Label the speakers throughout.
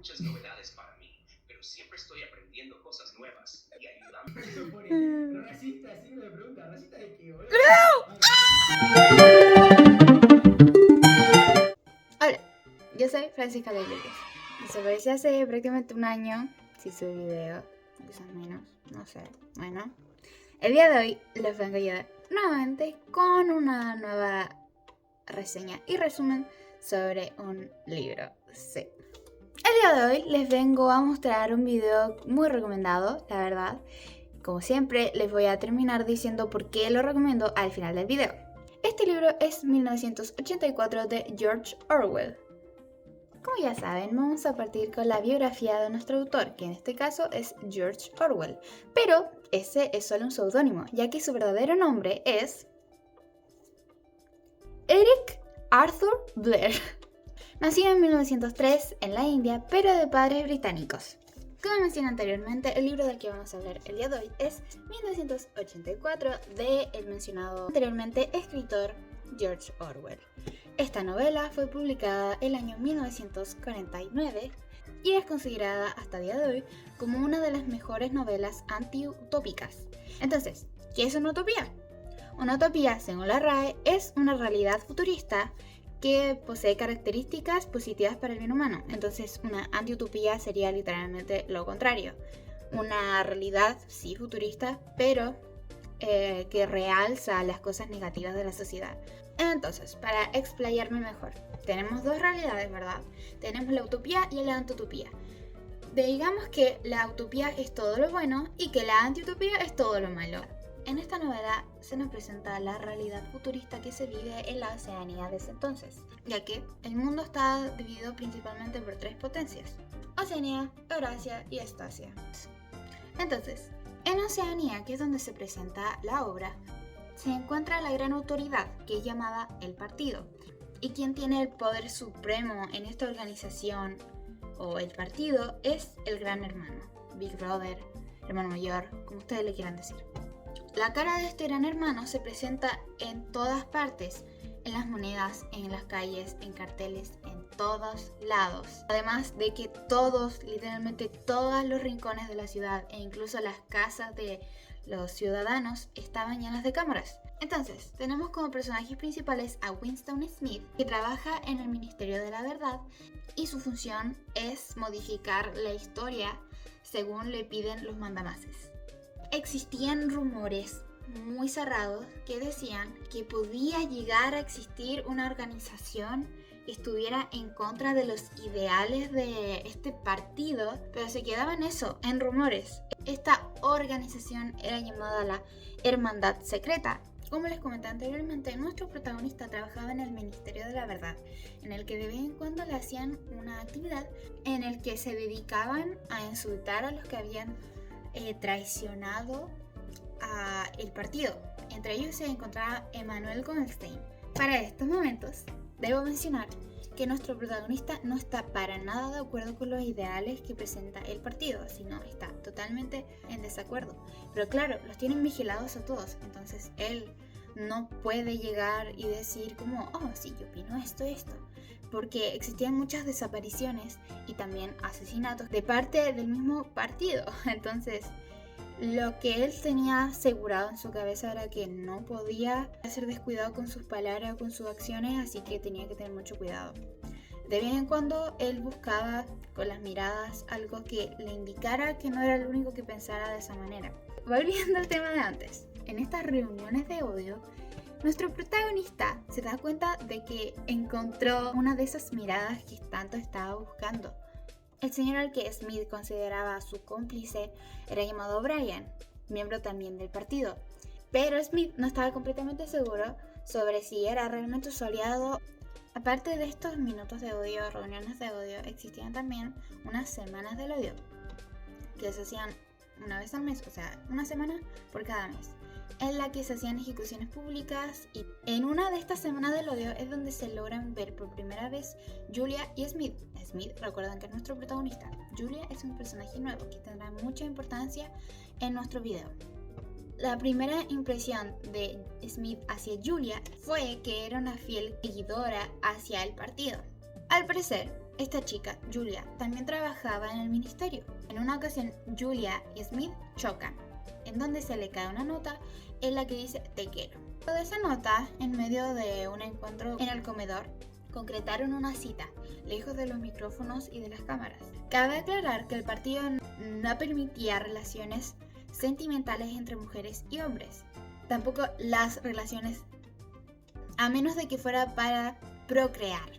Speaker 1: muchas novedades para mí, pero siempre estoy aprendiendo cosas nuevas y ayudando.
Speaker 2: Racista, signo de pregunta. ¿Racista de qué, boludo?
Speaker 3: Hola, yo soy Francisca Leyes. Desaparecí hace prácticamente un año, si subí video, quizás menos, no sé. Bueno, el día de hoy les vengo a ayudar nuevamente con una nueva reseña y resumen sobre un libro. Sí. El día de hoy les vengo a mostrar un video muy recomendado, la verdad. Como siempre, les voy a terminar diciendo por qué lo recomiendo al final del video. Este libro es 1984 de George Orwell. Como ya saben, vamos a partir con la biografía de nuestro autor, que en este caso es George Orwell. Pero ese es solo un seudónimo, ya que su verdadero nombre es Eric Arthur Blair. Nació en 1903 en la India, pero de padres británicos. Como mencioné anteriormente, el libro del que vamos a hablar el día de hoy es 1984 de el mencionado anteriormente escritor George Orwell. Esta novela fue publicada el año 1949 y es considerada hasta el día de hoy como una de las mejores novelas antiutópicas. Entonces, ¿qué es una utopía? Una utopía, según la RAE, es una realidad futurista que posee características positivas para el bien humano. Entonces, una antiutopía sería literalmente lo contrario. Una realidad, sí, futurista, pero que realza las cosas negativas de la sociedad. Entonces, para explayarme mejor, tenemos dos realidades, ¿verdad? Tenemos la utopía y la antiutopía. Digamos que la utopía es todo lo bueno y que la antiutopía es todo lo malo. En esta novela se nos presenta la realidad futurista que se vive en la Oceanía desde entonces, ya que el mundo está dividido principalmente por tres potencias: Oceanía, Eurasia y Estasia. Entonces, en Oceanía, que es donde se presenta la obra, se encuentra la gran autoridad, que es llamada el partido. Y quien tiene el poder supremo en esta organización, o el partido, es el gran hermano, Big Brother, hermano mayor, como ustedes le quieran decir. La cara de este gran hermano se presenta en todas partes, en las monedas, en las calles, en carteles, en todos lados. Además de que todos, literalmente todos los rincones de la ciudad e incluso las casas de los ciudadanos estaban llenas de cámaras. Entonces, tenemos como personajes principales a Winston Smith, que trabaja en el Ministerio de la Verdad y su función es modificar la historia según le piden los mandamases. Existían rumores muy cerrados que decían que podía llegar a existir una organización que estuviera en contra de los ideales de este partido, pero se quedaba en eso, en rumores. Esta organización era llamada la Hermandad Secreta. Como les comenté anteriormente, nuestro protagonista trabajaba en el Ministerio de la Verdad, en el que de vez en cuando le hacían una actividad en el que se dedicaban a insultar a los que habían traicionado a el partido. Entre ellos se encontraba Emanuel Goldstein. Para estos momentos, debo mencionar que nuestro protagonista no está para nada de acuerdo con los ideales que presenta el partido, sino está totalmente en desacuerdo. Pero claro, los tienen vigilados a todos, entonces él no puede llegar y decir como, oh sí, yo opino esto, porque existían muchas desapariciones y también asesinatos de parte del mismo partido. Entonces, lo que él tenía asegurado en su cabeza era que no podía ser descuidado con sus palabras o con sus acciones, así que tenía que tener mucho cuidado. De vez en cuando él buscaba con las miradas algo que le indicara que no era el único que pensara de esa manera. Volviendo al tema de antes, en estas reuniones de odio, nuestro protagonista se da cuenta de que encontró una de esas miradas que tanto estaba buscando. El señor al que Smith consideraba su cómplice era llamado Brian, miembro también del partido. Pero Smith no estaba completamente seguro sobre si era realmente su aliado. Aparte de estos minutos de odio, reuniones de odio, existían también unas semanas del odio, que se hacían una vez al mes, o sea, una semana por cada mes, en la que se hacían ejecuciones públicas, y en una de estas semanas del odio es donde se logran ver por primera vez Julia y Smith. Smith, recuerden que es nuestro protagonista. Julia es un personaje nuevo que tendrá mucha importancia en nuestro video. La primera impresión de Smith hacia Julia fue que era una fiel seguidora hacia el partido. Al parecer, esta chica, Julia, también trabajaba en el ministerio. En una ocasión, Julia y Smith chocan, en donde se le cae una nota en la que dice "te quiero". De esa nota, en medio de un encuentro en el comedor, concretaron una cita, lejos de los micrófonos y de las cámaras. Cabe aclarar que el partido no permitía relaciones sentimentales entre mujeres y hombres, tampoco las relaciones, a menos de que fuera para procrear.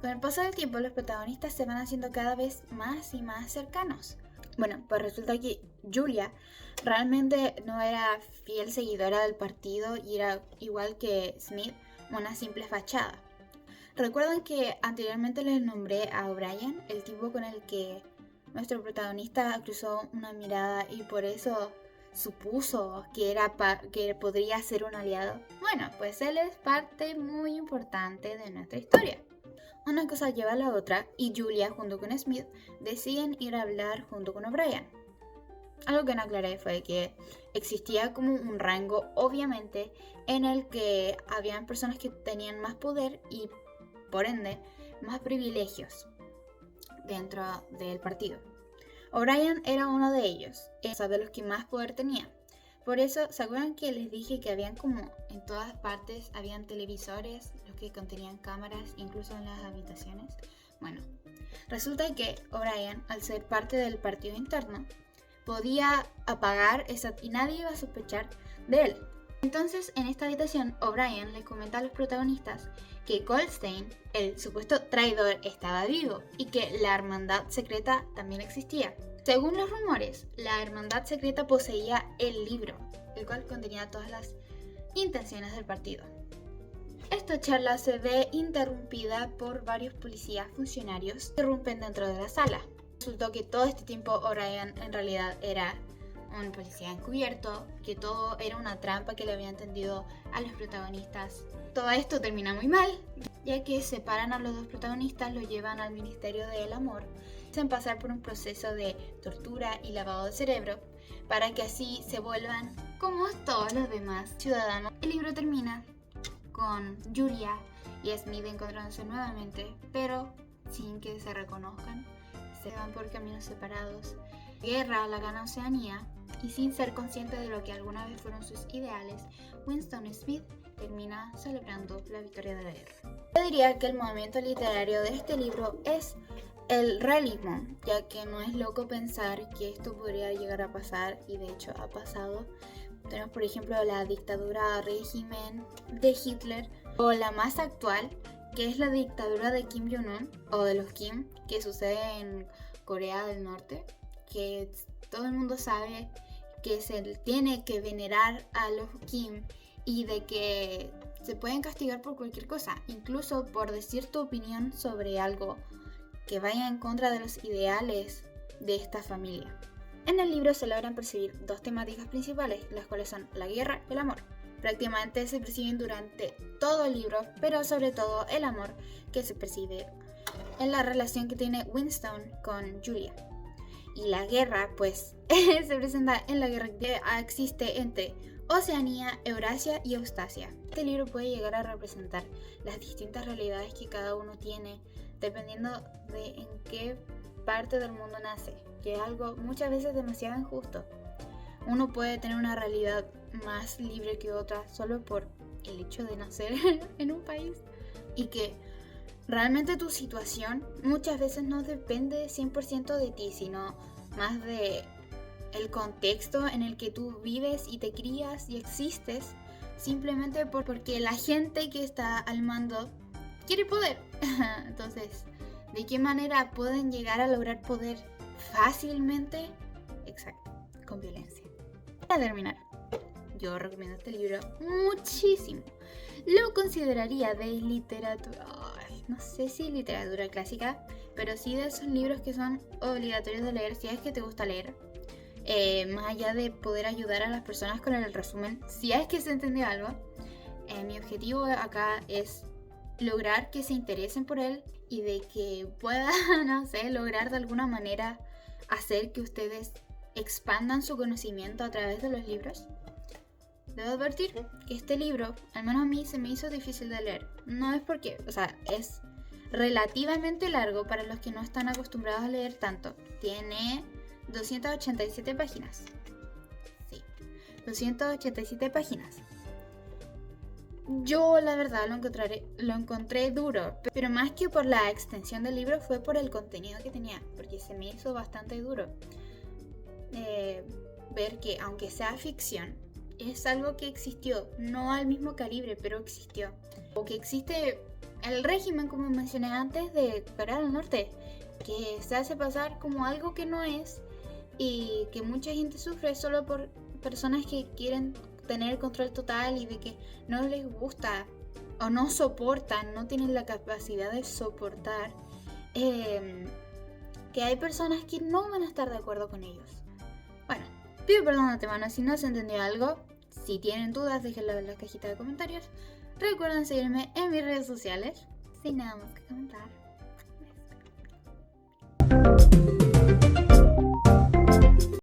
Speaker 3: Con el paso del tiempo, los protagonistas se van haciendo cada vez más y más cercanos. Bueno, pues resulta que Julia realmente no era fiel seguidora del partido y era, igual que Smith, una simple fachada. ¿Recuerdan que anteriormente les nombré a O'Brien, el tipo con el que nuestro protagonista cruzó una mirada y por eso supuso que podría ser un aliado? Bueno, pues él es parte muy importante de nuestra historia. Una cosa lleva a la otra y Julia junto con Smith deciden ir a hablar junto con O'Brien. Algo que no aclaré fue que existía como un rango, obviamente, en el que habían personas que tenían más poder y por ende más privilegios dentro del partido. O'Brien era uno de ellos, de los que más poder tenía. Por eso, ¿se acuerdan que les dije que habían como en todas partes, habían televisores, los que contenían cámaras, incluso en las habitaciones? Bueno, resulta que O'Brien, al ser parte del partido interno, podía apagar esa y nadie iba a sospechar de él. Entonces, en esta habitación, O'Brien le comenta a los protagonistas que Goldstein, el supuesto traidor, estaba vivo y que la hermandad secreta también existía. Según los rumores, la hermandad secreta poseía el libro, el cual contenía todas las intenciones del partido. Esta charla se ve interrumpida por varios policías funcionarios que irrumpen dentro de la sala. Resultó que todo este tiempo O'Brien en realidad era un policía encubierto, que todo era una trampa que le habían tendido a los protagonistas. Todo esto termina muy mal, ya que separan a los dos protagonistas, los llevan al Ministerio del Amor, hacen pasar por un proceso de tortura y lavado de cerebro, para que así se vuelvan como todos los demás ciudadanos. El libro termina con Julia y Smith encontrándose nuevamente, pero sin que se reconozcan. Se van por caminos separados. Guerra la gana Oceanía, y sin ser consciente de lo que alguna vez fueron sus ideales, Winston Smith termina celebrando la victoria de la guerra. Yo diría que el momento literario de este libro es el realismo, ya que no es loco pensar que esto podría llegar a pasar, y de hecho ha pasado. Tenemos por ejemplo la dictadura régimen de Hitler, o la más actual, que es la dictadura de Kim Jong-un, o de los Kim, que sucede en Corea del Norte, que todo el mundo sabe que se tiene que venerar a los Kim y de que se pueden castigar por cualquier cosa, incluso por decir tu opinión sobre algo que vaya en contra de los ideales de esta familia. En el libro se logran percibir dos temáticas principales, las cuales son la guerra y el amor. Prácticamente se perciben durante todo el libro, pero sobre todo el amor que se percibe en la relación que tiene Winston con Julia. Y la guerra, pues, se presenta en la guerra que existe entre Oceanía, Eurasia y Austrasia. Este libro puede llegar a representar las distintas realidades que cada uno tiene, dependiendo de en qué parte del mundo nace, que es algo muchas veces demasiado injusto. Uno puede tener una realidad más libre que otra solo por el hecho de nacer en un país, y que realmente tu situación muchas veces no depende 100% de ti, sino más de el contexto en el que tú vives y te crías y existes, simplemente porque la gente que está al mando quiere poder. Entonces, ¿de qué manera pueden llegar a lograr poder fácilmente? Exacto, con violencia. Para terminar, yo recomiendo este libro muchísimo. Lo consideraría de literatura, no sé si literatura clásica, pero sí de esos libros que son obligatorios de leer si es que te gusta leer. Más allá de poder ayudar a las personas con el resumen, si es que se entendió algo, mi objetivo acá es lograr que se interesen por él y de que puedan, no sé, lograr de alguna manera hacer que ustedes expandan su conocimiento a través de los libros. Debo advertir que este libro, al menos a mí, se me hizo difícil de leer. No es porque, o sea, es relativamente largo para los que no están acostumbrados a leer tanto. Tiene 287 páginas. Sí, 287 páginas. Yo la verdad lo encontré duro, pero más que por la extensión del libro fue por el contenido que tenía, porque se me hizo bastante duro ver que aunque sea ficción, es algo que existió, no al mismo calibre, pero existió. O que existe el régimen, como mencioné antes, de Corea del Norte, que se hace pasar como algo que no es y que mucha gente sufre solo por personas que quieren tener el control total y de que no les gusta o no soportan, no tienen la capacidad de soportar que hay personas que no van a estar de acuerdo con ellos. Bueno, pido perdón de antemano si no se entendió algo. Si tienen dudas, déjenlo en la cajita de comentarios. Recuerden seguirme en mis redes sociales. Sin nada más que comentar.